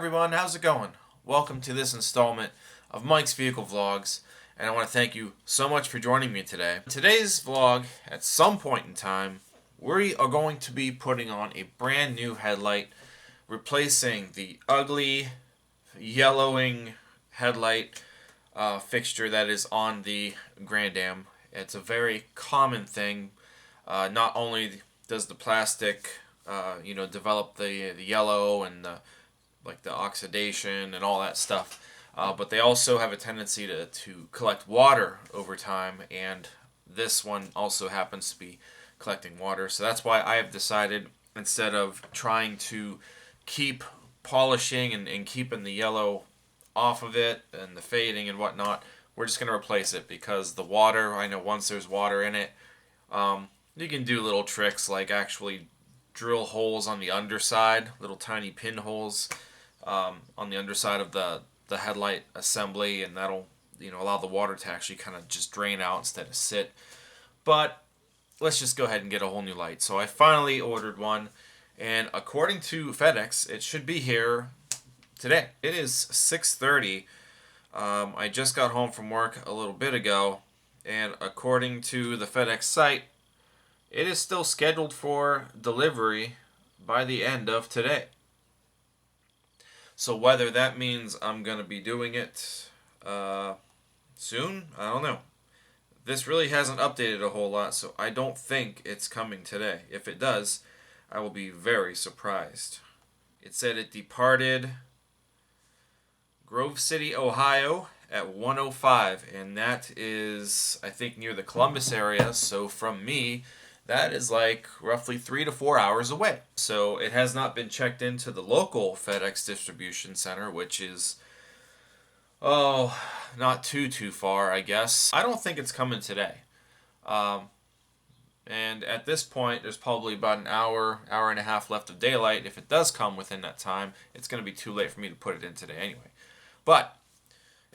everyone, how's it going? Welcome to this installment of Mike's Vehicle Vlogs, and I want to thank you so much for joining me today. In today's vlog, at some point in time, we are going to be putting on a brand new headlight, replacing the ugly, yellowing headlight fixture that is on the Grand Am. It's a very common thing. Not only does the plastic develop the yellow and the oxidation and all that stuff. But they also have a tendency to collect water over time, and this one also happens to be collecting water. So that's why I have decided, instead of trying to keep polishing and keeping the yellow off of it and the fading and whatnot, we're just going to replace it, because the water, I know once there's water in it, you can do little tricks like actually drill holes on the underside, little tiny pinholes on the underside of the headlight assembly, and that'll allow the water to actually kind of just drain out instead of sit. But let's just go ahead and get a whole new light. So I finally ordered one, and according to FedEx, it should be here today. It is 6:30. I just got home from work a little bit ago, and according to the FedEx site, it is still scheduled for delivery by the end of today. So whether that means I'm going to be doing it soon, I don't know. This really hasn't updated a whole lot, so I don't think it's coming today. If it does, I will be very surprised. It said it departed Grove City, Ohio at 1:05, and that is, I think, near the Columbus area. So from me, that is like roughly 3 to 4 hours away. So it has not been checked into the local FedEx distribution center, which is, not too far, I guess. I don't think it's coming today. And at this point, there's probably about an hour and a half left of daylight. If it does come within that time, it's going to be too late for me to put it in today anyway. But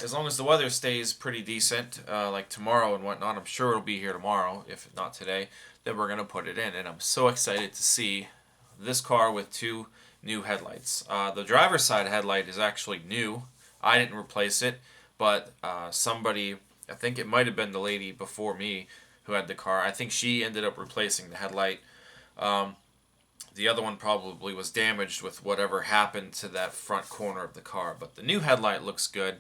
as long as the weather stays pretty decent, like tomorrow and whatnot, I'm sure it'll be here tomorrow, if not today, then we're going to put it in. And I'm so excited to see this car with two new headlights. The driver's side headlight is actually new. I didn't replace it, but somebody, I think it might have been the lady before me who had the car, I think she ended up replacing the headlight. The other one probably was damaged with whatever happened to that front corner of the car. But the new headlight looks good,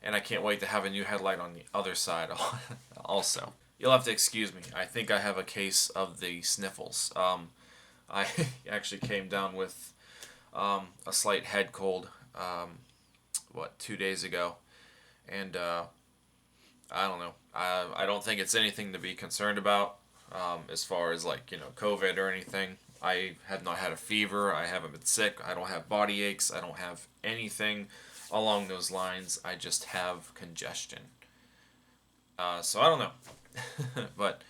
and I can't wait to have a new headlight on the other side also. You'll have to excuse me. I think I have a case of the sniffles. I actually came down with a slight head cold, 2 days ago. And I don't know. I don't think it's anything to be concerned about as far as COVID or anything. I have not had a fever. I haven't been sick. I don't have body aches. I don't have anything along those lines. I just have congestion. So I don't know. But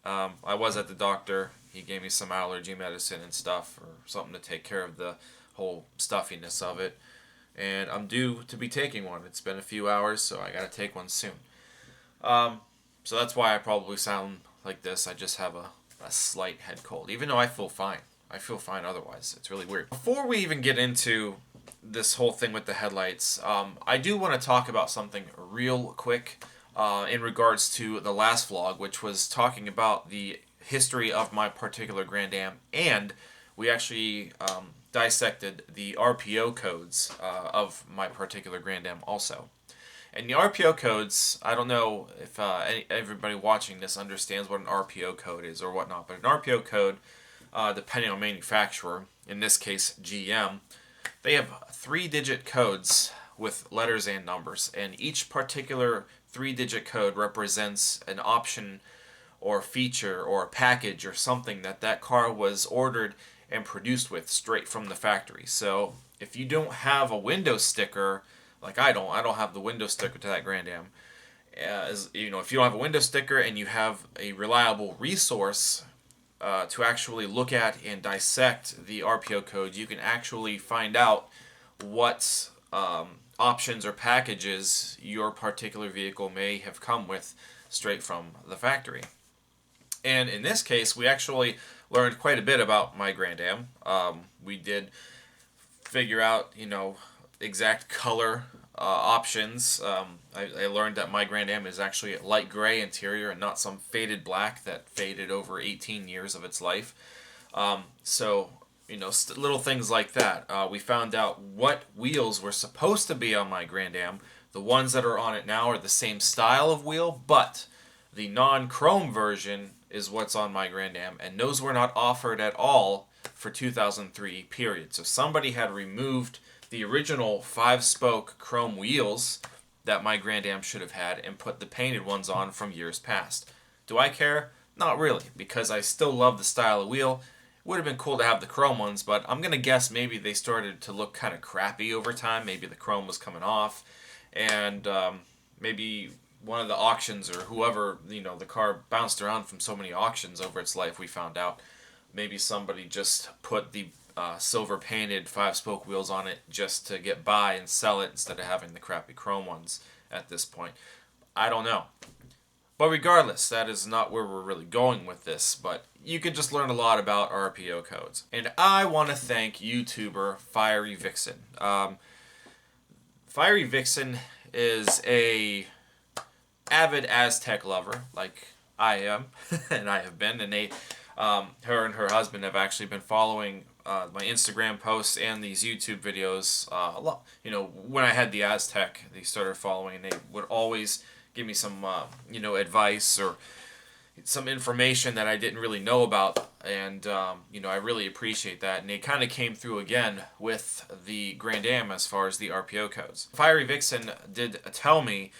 I was at the doctor. He gave me some allergy medicine and stuff, or something to take care of the whole stuffiness of it. And I'm due to be taking one. It's been a few hours, so I got to take one soon. So that's why I probably sound like this. I just have a slight head cold, even though I feel fine. I feel fine otherwise. It's really weird. Before we even get into this whole thing with the headlights, I do want to talk about something real quick in regards to the last vlog, which was talking about the history of my particular Grand Am, and we actually dissected the RPO codes of my particular Grand Am also. And the RPO codes, I don't know if everybody watching this understands what an RPO code is or whatnot, but an RPO code, depending on manufacturer, in this case GM, they have 3-digit codes with letters and numbers, and each particular 3-digit code represents an option or feature or a package or something that car was ordered and produced with straight from the factory. So if you don't have a window sticker, like I don't have the window sticker to that Grand Am. If you don't have a window sticker and you have a reliable resource to actually look at and dissect the RPO code, you can actually find out what options or packages your particular vehicle may have come with straight from the factory. And in this case, we actually learned quite a bit about my Grand Am. We did figure out, exact color options. I learned that my Grand Am is actually a light gray interior and not some faded black that faded over 18 years of its life. So, you know, little things like that. We found out what wheels were supposed to be on my Grand Am. The ones that are on it now are the same style of wheel, but the non-chrome version is what's on my Grand Am, and those were not offered at all for 2003 period. So somebody had removed the original 5-spoke chrome wheels that my Grand Am should have had and put the painted ones on from years past. Do I care? Not really, because I still love the style of wheel. It would have been cool to have the chrome ones, but I'm going to guess maybe they started to look kind of crappy over time. Maybe the chrome was coming off, and maybe one of the auctions or whoever, you know, the car bounced around from so many auctions over its life, we found out. Maybe somebody just put the silver painted 5-spoke wheels on it just to get by and sell it instead of having the crappy chrome ones at this point. I don't know. But regardless, that is not where we're really going with this, but you can just learn a lot about RPO codes. And I want to thank YouTuber Fiery Vixen. Fiery Vixen is a avid Aztec lover, like I am, and I have been, and her and her husband have actually been following my Instagram posts and these YouTube videos a lot. You know, when I had the Aztec, they started following, and they would always give me some, you know, advice or some information that I didn't really know about, and you know, I really appreciate that. And they kind of came through again with the Grand Am as far as the RPO codes. Fiery Vixen did tell me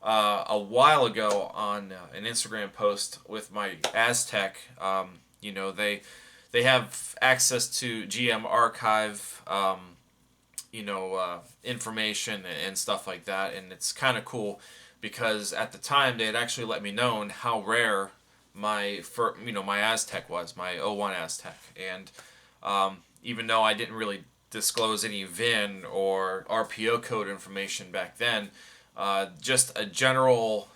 a while ago on an Instagram post with my Aztec. You know, they have access to GM archive, you know, information and stuff like that, and it's kind of cool because at the time they had actually let me know how rare my Aztec was, my '01 Aztec, and even though I didn't really disclose any VIN or RPO code information back then, just a general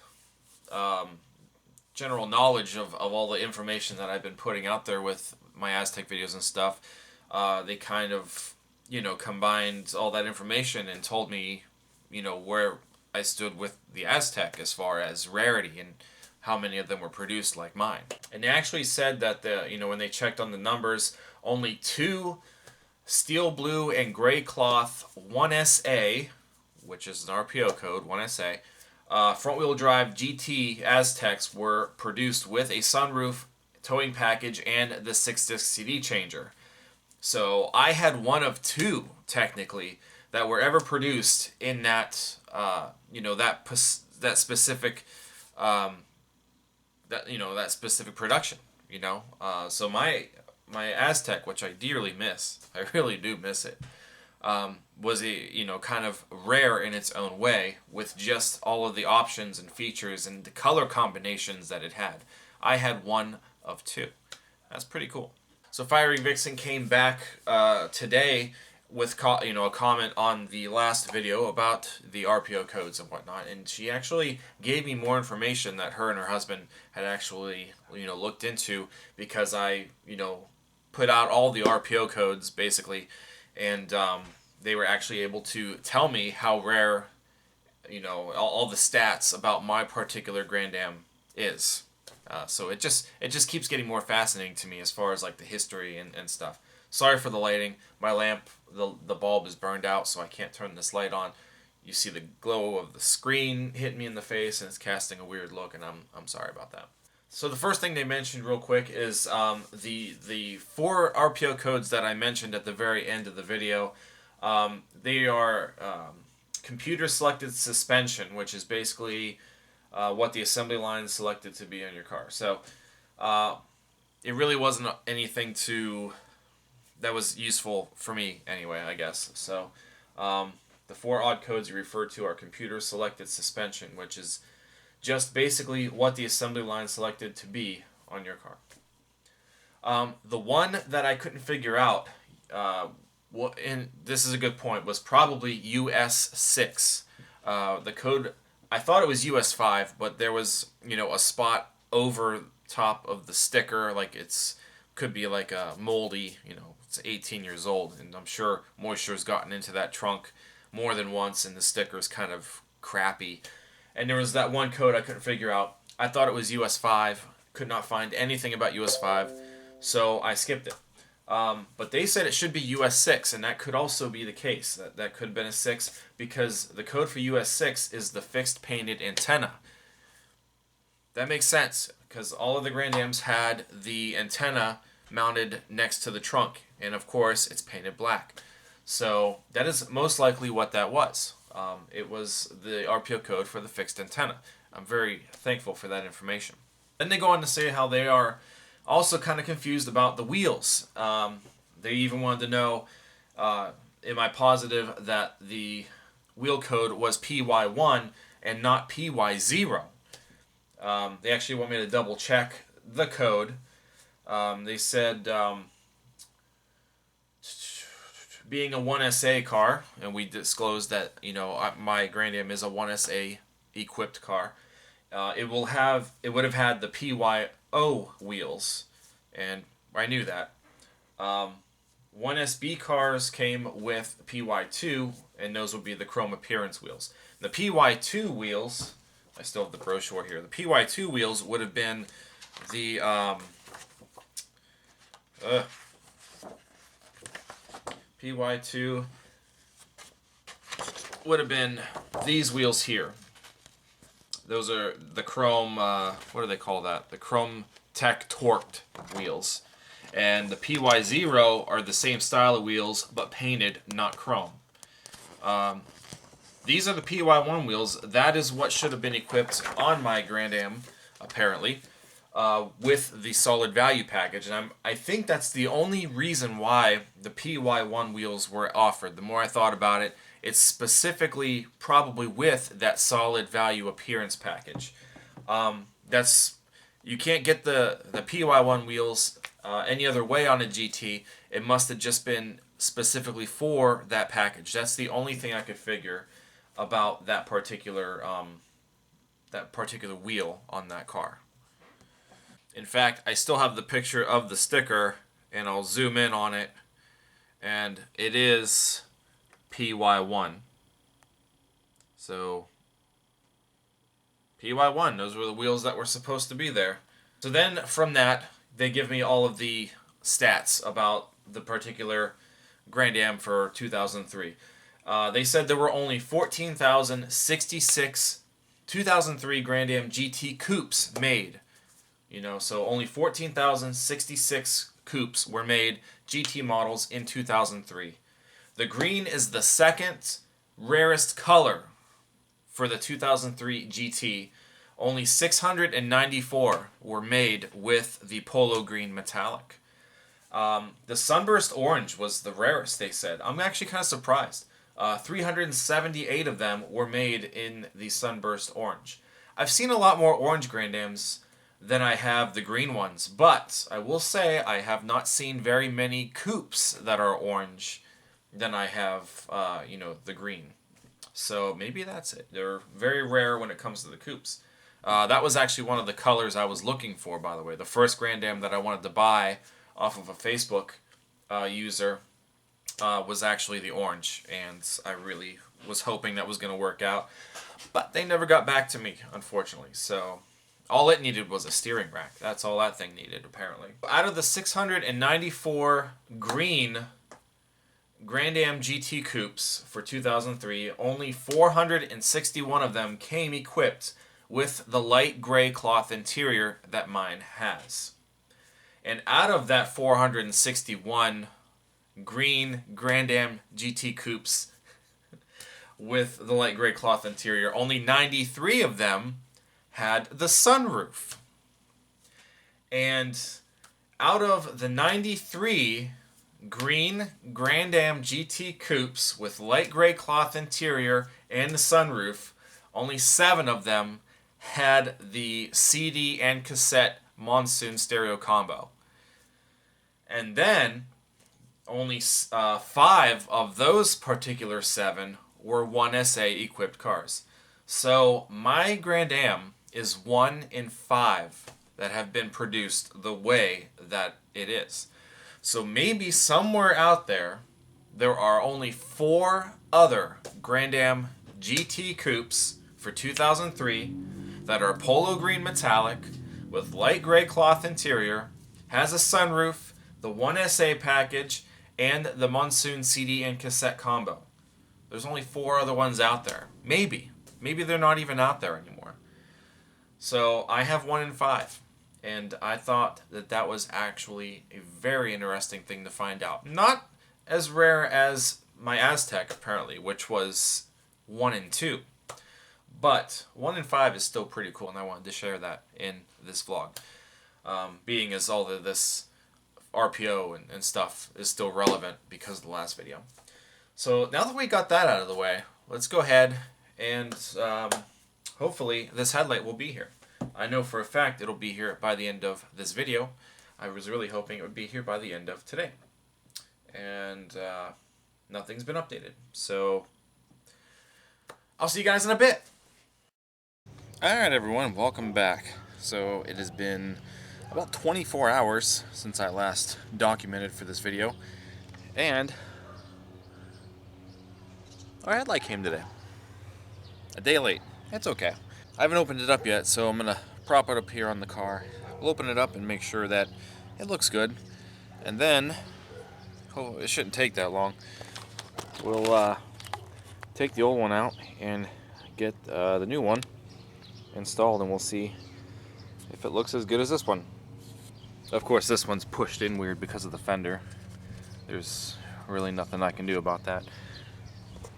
knowledge of all the information that I've been putting out there with my Aztec videos and stuff. They kind of, you know, combined all that information and told me, you know, where I stood with the Aztec as far as rarity and how many of them were produced like mine. And they actually said that you know, when they checked on the numbers, only 2 steel blue and gray cloth 1SA, which is an RPO code, 1SA, front-wheel drive GT Aztecs were produced with a sunroof, towing package, and the 6-disc CD changer. So I had one of 2, technically, that were ever produced in that, you know, that specific, that specific production. You know, so my Aztec, which I dearly miss, I really do miss it, was you know, kind of rare in its own way with just all of the options and features and the color combinations that it had. I had one of 2. That's pretty cool. So Fiery Vixen came back today with you know, a comment on the last video about the RPO codes and whatnot, and she actually gave me more information that her and her husband had actually, you know, looked into, because I, you know, put out all the RPO codes basically, and they were actually able to tell me how rare, you know, all the stats about my particular Grand Am is. So it just keeps getting more fascinating to me as far as like the history and stuff. Sorry for the lighting. My lamp, the bulb is burned out, so I can't turn this light on. You see the glow of the screen hit me in the face, and it's casting a weird look, and I'm sorry about that. So the first thing they mentioned real quick is the 4 RPO codes that I mentioned at the very end of the video. They are computer selected suspension, which is basically what the assembly line selected to be on your car. So it really wasn't anything that was useful for me anyway, I guess. So the 4 odd codes you refer to are computer selected suspension, which is just basically what the assembly line selected to be on your car. The one that I couldn't figure out, and this is a good point, was probably US 6. The code, I thought it was US 5, but there was, you know, a spot over top of the sticker, like could be like a moldy, you know, it's 18 years old, and I'm sure moisture's gotten into that trunk more than once, and the sticker's kind of crappy. And there was that one code I couldn't figure out. I thought it was US 5. Could not find anything about US 5, so I skipped it. But they said it should be US 6, and that could also be the case. That could have been a 6, because the code for US 6 is the fixed painted antenna. That makes sense, because all of the Grand Ams had the antenna mounted next to the trunk, and of course it's painted black. So that is most likely what that was. It was the RPO code for the fixed antenna. I'm very thankful for that information. Then they go on to say how they are also kind of confused about the wheels. They even wanted to know, am I positive that the wheel code was PY1 and not PY0? They actually want me to double check the code. They said, being a 1SA car, and we disclosed that, you know, my Grand Am is a 1SA equipped car. It would have had the PYO wheels, and I knew that. 1SB cars came with PY2, and those would be the chrome appearance wheels. The PY2 wheels, I still have the brochure here. The PY2 wheels would have been the PY2 would have been these wheels here. Those are the chrome, what do they call that? The Chrome Tech torqued wheels. And the PY0 are the same style of wheels, but painted, not chrome. These are the PY1 wheels. That is what should have been equipped on my Grand Am, apparently, with the solid value package. And I think that's the only reason why the PY1 wheels were offered. The more I thought about it, it's specifically probably with that solid value appearance package. You can't get the PY1 wheels any other way on a GT. It must have just been specifically for that package. That's the only thing I could figure about that particular wheel on that car. In fact, I still have the picture of the sticker, and I'll zoom in on it, and it is PY1. So PY1, those were the wheels that were supposed to be there. So then from that, they give me all of the stats about the particular Grand Am for 2003. They said there were only 14,066 2003 Grand Am GT coupes made. You know, so only 14,066 coupes were made, GT models, in 2003. The green is the second rarest color for the 2003 GT. Only 694 were made with the polo green metallic. The sunburst orange was the rarest, they said. I'm actually kind of surprised. 378 of them were made in the sunburst orange. I've seen a lot more orange Grand Ams than I have the green ones, but I will say I have not seen very many coupes that are orange than I have, the green. So maybe that's it. They're very rare when it comes to the coupes. That was actually one of the colors I was looking for, by the way. The first Grand Am that I wanted to buy off of a Facebook user was actually the orange, and I really was hoping that was going to work out. But they never got back to me, unfortunately. So all it needed was a steering rack. That's all that thing needed, apparently. Out of the 694 green Grand Am GT coupes for 2003, only 461 of them came equipped with the light gray cloth interior that mine has. And out of that 461 green Grand Am GT coupes with the light gray cloth interior, only 93 of them had the sunroof. And out of the 93 green Grand Am GT coupes with light gray cloth interior and the sunroof, only 7 of them had the CD and cassette monsoon stereo combo. And then only 5 of those particular 7 were 1SA equipped cars. So my Grand Am is 1 in 5 that have been produced the way that it is. So maybe somewhere out there there are only 4 other Grand Am GT coupes for 2003 that are polo green metallic with light gray cloth interior, has a sunroof, the 1SA package, and the Monsoon CD and cassette combo. There's only 4 other ones out there. Maybe they're not even out there anymore. So I have 1 in 5. And I thought that that was actually a very interesting thing to find out. Not as rare as my Aztec, apparently, which was 1 in 2. But 1 in 5 is still pretty cool, and I wanted to share that in this vlog. Being as all of this RPO and stuff is still relevant because of the last video. So now that we got that out of the way, let's go ahead and hopefully this headlight will be here. I know for a fact it'll be here by the end of this video. I was really hoping it would be here by the end of today. And nothing's been updated. So I'll see you guys in a bit. Alright everyone, welcome back. So it has been about 24 hours since I last documented for this video. And our headlight came today. A day late. It's okay. I haven't opened it up yet, so I'm going to prop it up here on the car. We'll open it up and make sure that it looks good. And then, oh, it shouldn't take that long. We'll take the old one out and get the new one installed, and we'll see if it looks as good as this one. Of course, this one's pushed in weird because of the fender. There's really nothing I can do about that.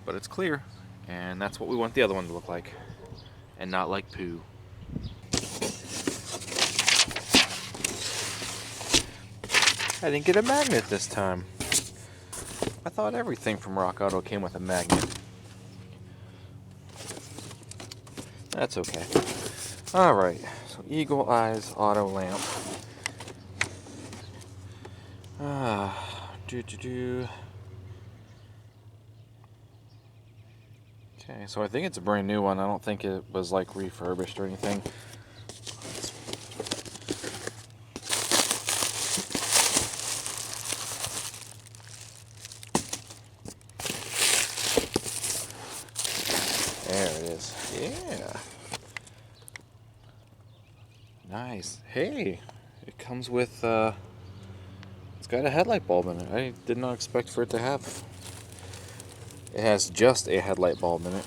But it's clear, and that's what we want the other one to look like. And not like poo. I didn't get a magnet this time. I thought everything from Rock Auto came with a magnet. That's okay. Alright, so Eagle Eyes auto lamp. Okay, so I think it's a brand new one. I don't think it was like refurbished or anything. There it is. Yeah. Nice. Hey, it comes with, it's got a headlight bulb in it. I did not expect for it to have. It has just a headlight bulb in it.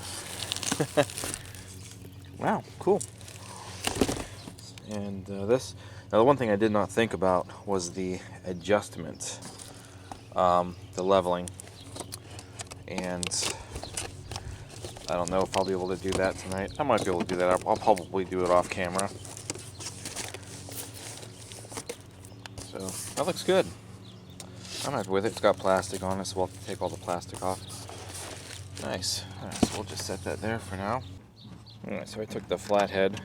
Wow, cool. And this, now the one thing I did not think about was the adjustment, the leveling. And I don't know if I'll be able to do that tonight. I might be able to do that. I'll probably do it off camera. So that looks good. I'm happy with it. It's got plastic on it, so we'll have to take all the plastic off. Nice. Alright, so we'll just set that there for now. Alright, so I took the flathead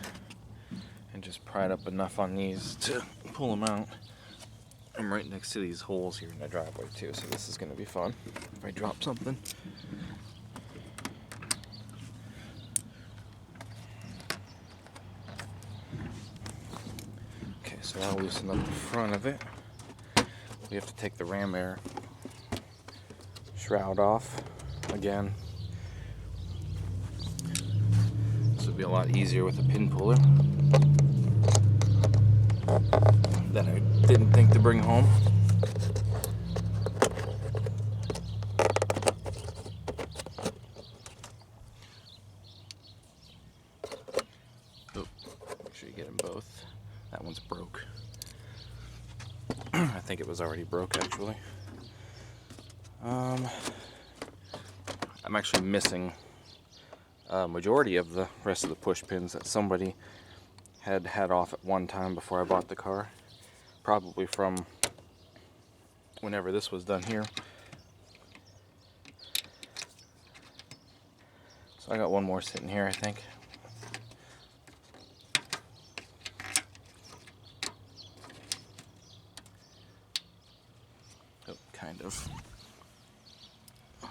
and just pried up enough on these to pull them out. I'm right next to these holes here in the driveway too, so this is going to be fun if I drop something. Okay, so I'll loosen up the front of it. We have to take the ram air shroud off again. This would be a lot easier with a pin puller that I didn't think to bring home. Oh, make sure you get them both. That one's broke. I think it was already broke actually. I'm actually missing a majority of the rest of the push pins that somebody had off at one time before I bought the car. Probably from whenever this was done here. So I got one more sitting here, I think. Oh, kind of. Oh,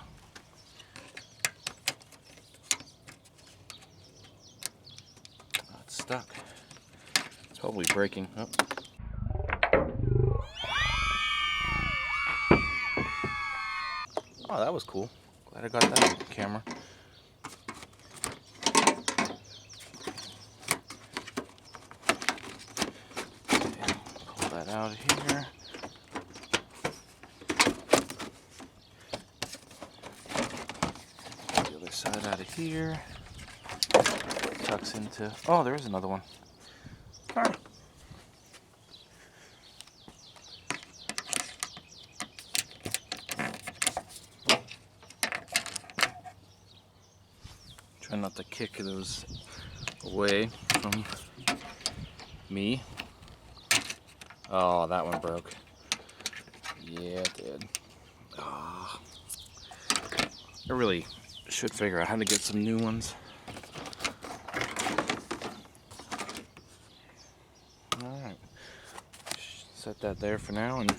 it's stuck. It's probably breaking. Oh. Oh, that was cool. Glad I got that on camera. Okay, pull that out of here. Pull the other side out of here. Tucks into... Oh, there is another one. All right. Try not to kick those away from me. Oh, that one broke. Yeah, it did. Oh. I really should figure out how to get some new ones. Alright. Set that there for now, and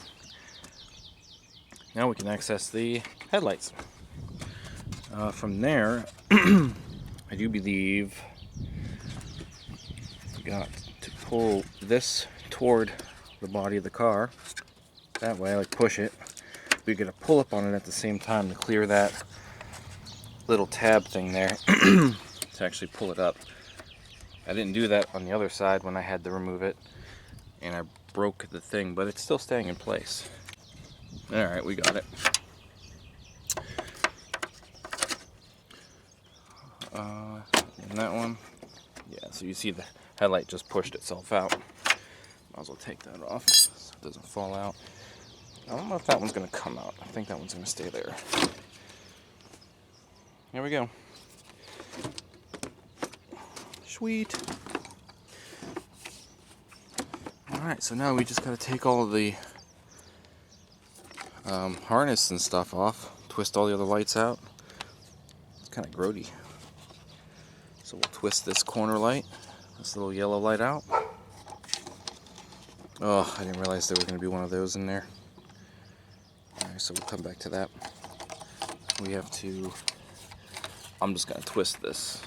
now we can access the headlights. From there, I do believe we got to pull this toward the body of the car. That way, like push it. We get a pull up on it at the same time to clear that little tab thing there to actually pull it up. I didn't do that on the other side when I had to remove it, and I broke the thing, but it's still staying in place. Alright, we got it. And that one, yeah, so you see the headlight just pushed itself out. Might as well take that off so it doesn't fall out. I don't know if that one's going to come out. I think that one's going to stay there. Here we go. Sweet. Alright, so now we just got to take all of the harness and stuff off, twist all the other lights out. It's kind of grody. So we'll twist this corner light, this little yellow light out. Oh, I didn't realize there was going to be one of those in there. Alright, so we'll come back to that. We have to... I'm just going to twist this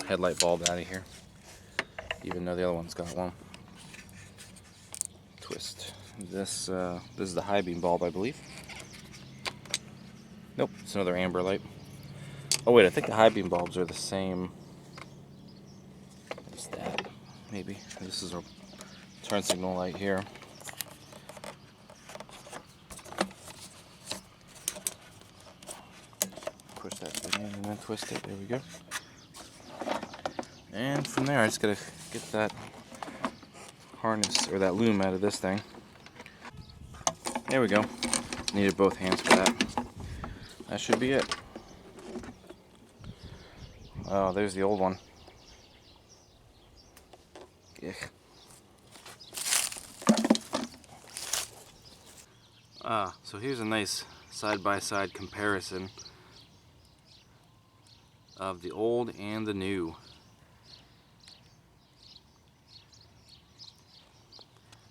headlight bulb out of here, even though the other one's got one. Twist this. This is the high beam bulb, I believe. Nope, it's another amber light. Oh wait, I think the high beam bulbs are the same as that. Maybe this is a turn signal light here. Push that thing in and then twist it. There we go. And from there, I just gotta get that harness or that loom out of this thing. There we go. Needed both hands for that. That should be it. Oh, there's the old one. Yuck. So here's a nice side-by-side comparison of the old and the new.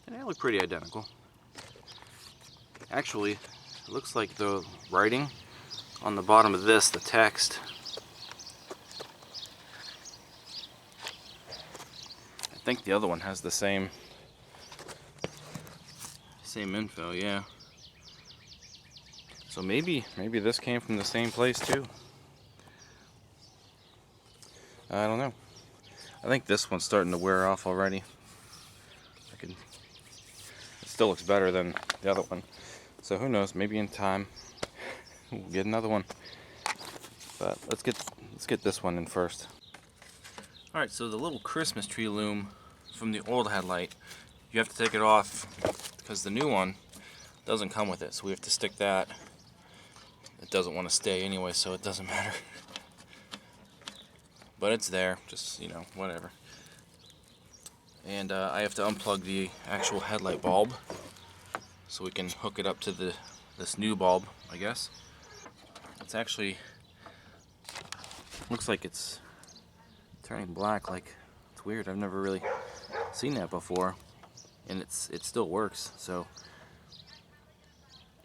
And they look pretty identical. Actually, it looks like the writing on the bottom of this, the text, I think the other one has the same info, yeah. So maybe this came from the same place too. I don't know. I think this one's starting to wear off already. It still looks better than the other one. So who knows, maybe in time we'll get another one. But let's get this one in first. Alright, so the little Christmas tree loom from the old headlight, you have to take it off because the new one doesn't come with it. So we have to stick that. It doesn't want to stay anyway, so it doesn't matter. But it's there, just, you know, whatever. And I have to unplug the actual headlight bulb so we can hook it up to this new bulb, I guess. It's actually, looks like it's turning black. Like, it's weird. I've never really seen that before, and it still works. So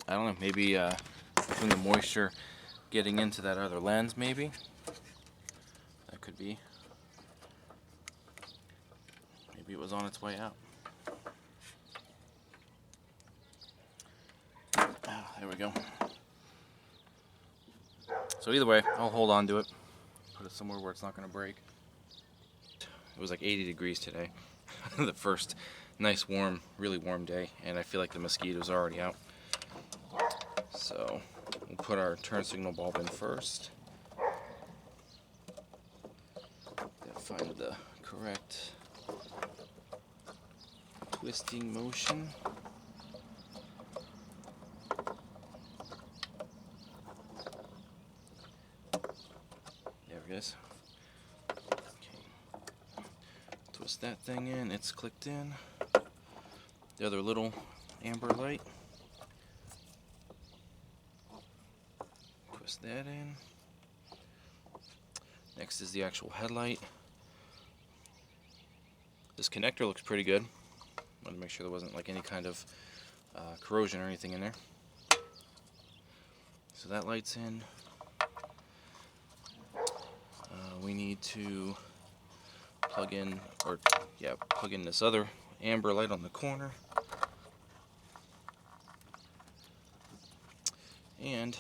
I don't know. Maybe from the moisture getting into that other lens, maybe that could be. Maybe it was on its way out. Ah, there we go. So either way, I'll hold on to it, put it somewhere where it's not going to break. It was like 80 degrees today. The first nice warm, really warm day, and I feel like the mosquitoes are already out. So we'll put our turn signal bulb in first. Gotta find the correct twisting motion. There it is. Okay. Twist that thing in, it's clicked in. The other little amber light. Twist that in. Next is the actual headlight. This connector looks pretty good. Wanted to make sure there wasn't like any kind of corrosion or anything in there. So that light's in. We need to plug in this other amber light on the corner. And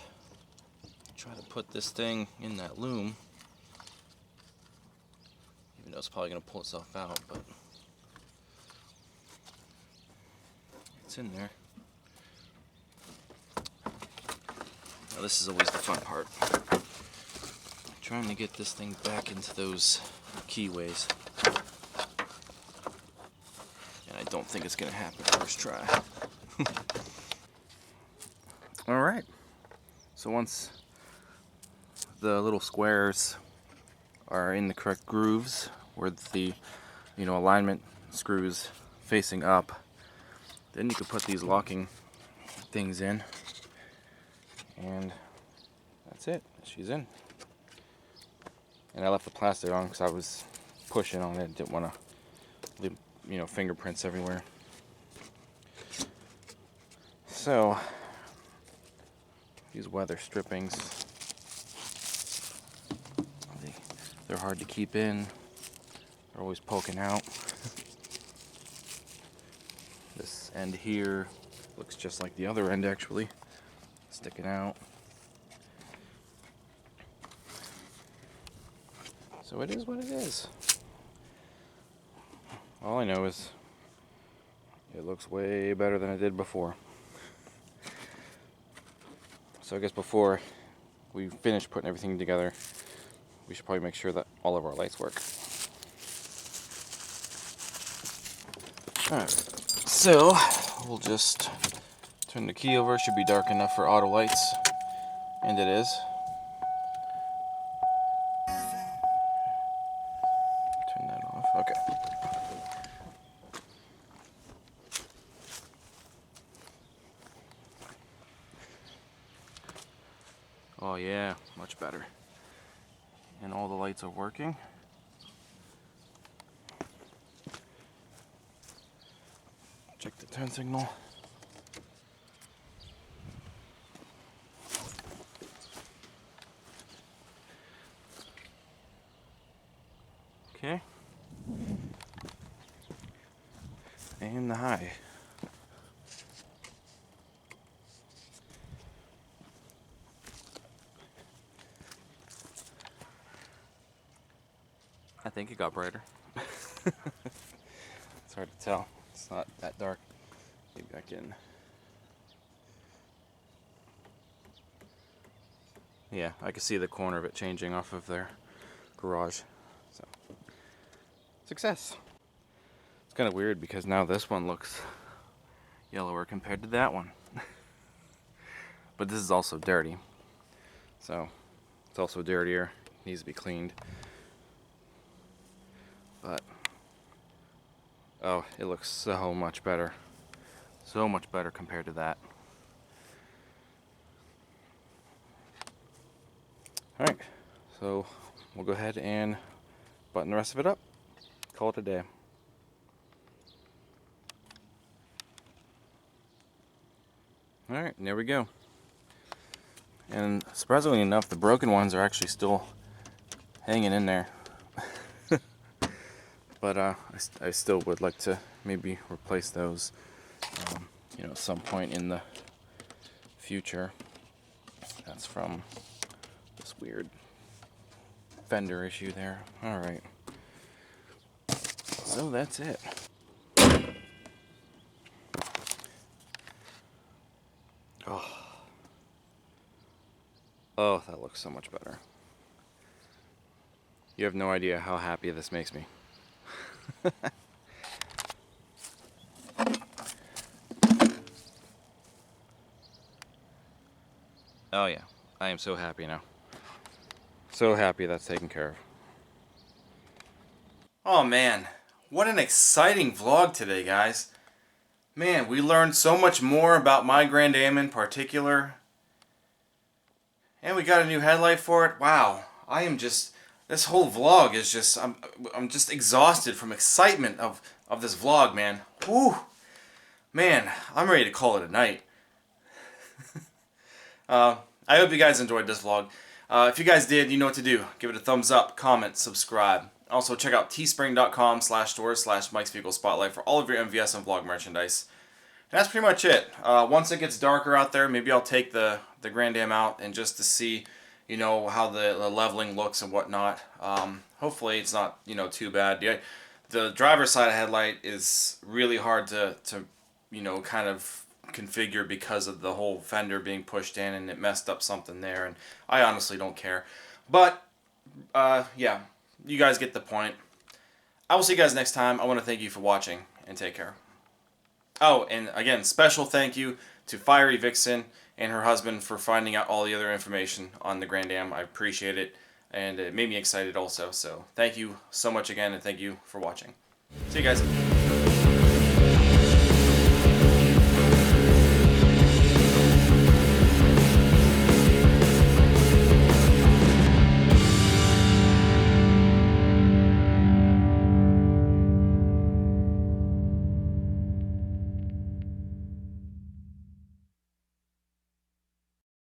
try to put this thing in that loom. Even though it's probably going to pull itself out, but it's in there. Now this is always the fun part. Trying to get this thing back into those keyways. And I don't think it's going to happen first try. Alright. So once the little squares are in the correct grooves where the alignment screws facing up, then you can put these locking things in, and that's it. She's in. And I left the plastic on because I was pushing on it. Didn't want to leave, fingerprints everywhere. So these weather strippings, they're hard to keep in. They're always poking out. This end here looks just like the other end actually, sticking out. So it is what it is. All I know is it looks way better than it did before. So I guess before we finish putting everything together, we should probably make sure that all of our lights work. Alright, so we'll just turn the key over. It should be dark enough for auto lights, and it is. Turn that off. Okay. Oh yeah, much better. And all the lights are working. Check the turn signal. Okay. And the high. I think it got brighter. It's hard to tell. It's not that dark. Get back in. Yeah, I can see the corner of it changing off of their garage. So, success. It's kind of weird because now this one looks yellower compared to that one. But this is also dirty. So, it's also dirtier. Needs to be cleaned. But, oh, it looks so much better. So much better compared to that. Alright, so we'll go ahead and button the rest of it up. Call it a day. Alright, there we go. And surprisingly enough, the broken ones are actually still hanging in there. But I still would like to maybe replace those, at some point in the future. That's from This weird fender issue there. Alright. So that's it. Oh. Oh, that looks so much better. You have no idea how happy this makes me. Oh yeah, I am so happy now. So happy that's taken care of. Oh man, what an exciting vlog today, guys. Man, we learned so much more about my Grand Am in particular. And we got a new headlight for it. Wow, I am just, this whole vlog is just, I'm just exhausted from excitement of this vlog, man. Whew. Man, I'm ready to call it a night. I hope you guys enjoyed this vlog. If you guys did, you know what to do. Give it a thumbs up, comment, subscribe. Also, check out teespring.com/store/Mike's Vehicle Spotlight for all of your MVS and vlog merchandise. And that's pretty much it. Once it gets darker out there, maybe I'll take the Grand Am out and just to see, you know, how the leveling looks and whatnot. Hopefully it's not, you know, too bad. The driver's side headlight is really hard to you know, kind of configure because of the whole fender being pushed in and it messed up something there, and I honestly don't care. But yeah, you guys get the point. I will see you guys next time. I want to thank you for watching and take care. Oh, and again, special thank you to Fiery Vixen and her husband for finding out all the other information on the Grand Am. I appreciate it, and it made me excited also. So thank you so much again, and thank you for watching. See you guys.